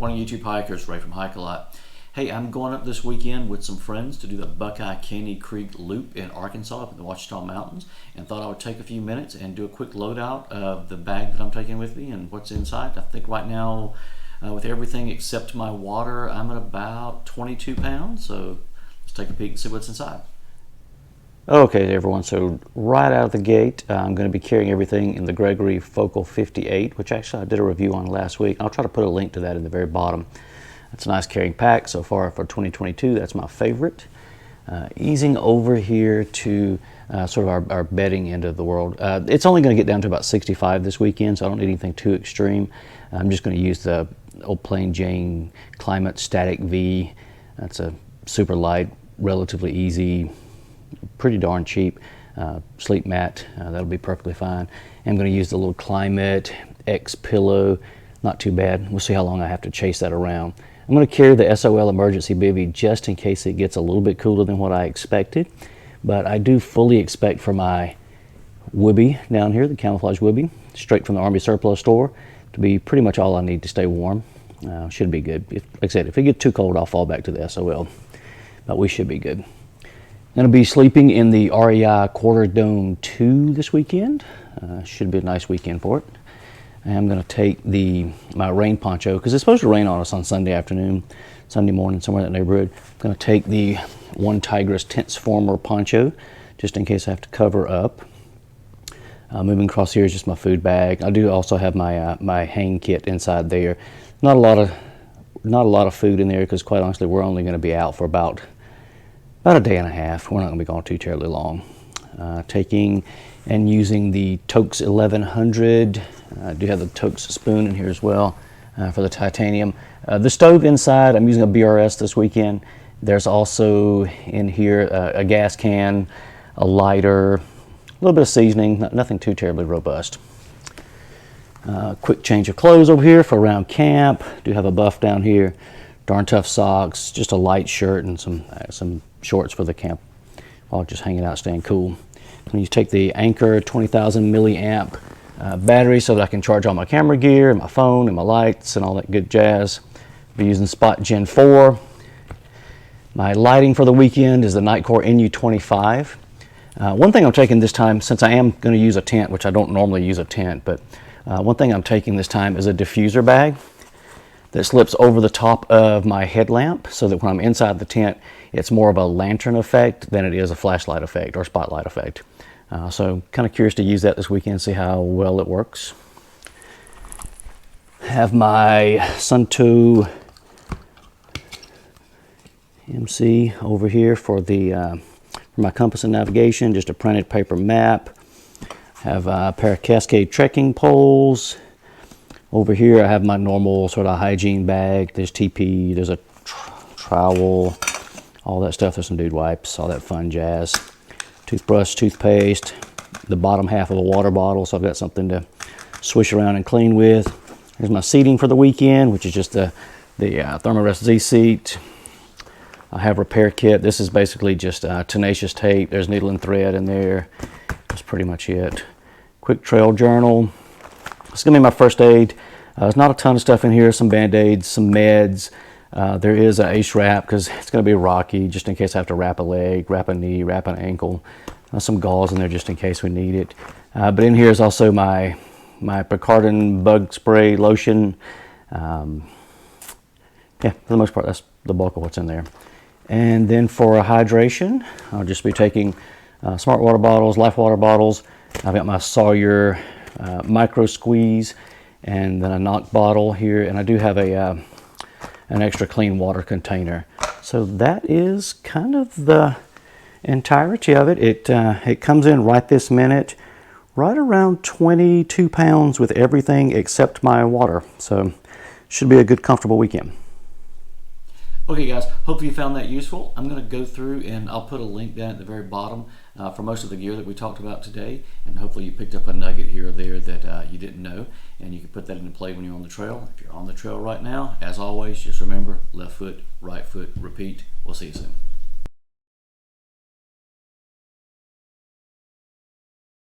Morning YouTube hikers, Ray from Hike-ALOT. Hey, I'm going up this weekend with some friends to do the Buckeye Caney Creek Loop in Arkansas up in the Ouachita Mountains, and thought I would take a few minutes and do a quick loadout of the bag that I'm taking with me and what's inside. I think right now with everything except my water, I'm at about 22 pounds, so let's take a peek and see what's inside. Okay everyone, so right out of the gate I'm going to be carrying everything in the Gregory Focal 58, which actually I did a review on last week. I'll try to put a link to that in the very bottom. It's a nice carrying pack so far for 2022. That's my favorite. Easing over here to sort of our bedding end of the world. It's only going to get down to about 65 this weekend, so I don't need anything too extreme. I'm just going to use the old plain Jane Klymit Static V. That's a super light, relatively easy, pretty darn cheap sleep mat. That'll be perfectly fine. I'm going to use the little Klymit X pillow. Not too bad. We'll see how long I have to chase that around. I'm going to carry the SOL Emergency Bivvy just in case it gets a little bit cooler than what I expected. But I do fully expect for my Wibby down here, the camouflage Wibby, straight from the Army surplus store, to be pretty much all I need to stay warm. Should be good. Like I said, if it gets too cold, I'll fall back to the SOL. But we should be good. Going to be sleeping in the REI Quarter Dome 2 this weekend. Should be a nice weekend for it. I'm going to take my rain poncho, because it's supposed to rain on us on Sunday afternoon, Sunday morning, somewhere in that neighborhood. I'm going to take the one Tigris Tentsformer poncho, just in case I have to cover up. Moving across here is just my food bag. I do also have my hang kit inside there. Not a lot of food in there, because quite honestly, we're only going to be out for about a day and a half. We're not going to be gone too terribly long. Taking and using the Toaks 1100. I do have the Toaks spoon in here as well for the titanium. The stove inside, I'm using a BRS this weekend. There's also in here a gas can, a lighter, a little bit of seasoning, nothing too terribly robust. Quick change of clothes over here for around camp. Do have a buff down here, darn tough socks, just a light shirt and some shorts for the camp while just hanging out, staying cool. And you take the Anker 20,000 milliamp battery so that I can charge all my camera gear and my phone and my lights and all that good jazz. I'll be using Spot Gen 4. My lighting for the weekend is the Nitecore NU25. One thing I'm taking this time, since I am going to use a tent, which I don't normally use a tent, but one thing I'm taking this time is a diffuser bag that slips over the top of my headlamp, so that when I'm inside the tent, it's more of a lantern effect than it is a flashlight effect or spotlight effect. So kind of curious to use that this weekend, see how well it works. Have my Suunto MC over here for my compass and navigation, just a printed paper map. Have a pair of Cascade trekking poles. Over here I have my normal sort of hygiene bag. There's TP, there's a trowel, all that stuff. There's some dude wipes, all that fun jazz. Toothbrush, toothpaste, the bottom half of a water bottle, so I've got something to swish around and clean with. Here's my seating for the weekend, which is just the Thermarest Z seat. I have repair kit. This is basically just Tenacious tape. There's needle and thread in there. That's pretty much it. Quick trail journal. It's gonna be my first aid. There's not a ton of stuff in here. Some band-aids, some meds. There is an ace wrap because it's going to be rocky, just in case I have to wrap a leg, wrap a knee, wrap an ankle. Some gauze in there just in case we need it. But in here is also my Permethrin bug spray lotion. Yeah, for the most part, that's the bulk of what's in there. And then for hydration, I'll just be taking smart water bottles, life water bottles. I've got my Sawyer MicroSqueeze and then a CNOC bottle here, and I do have an extra clean water container. So that is kind of the entirety of it. It comes in right this minute, right around 22 pounds with everything except my water. So should be a good, comfortable weekend. Okay guys, hopefully you found that useful. I'm going to go through and I'll put a link down at the very bottom for most of the gear that we talked about today, and hopefully you picked up a nugget here or there that you didn't know, and you can put that into play when you're on the trail. If you're on the trail right now, as always, just remember, left foot, right foot, repeat. We'll see you soon.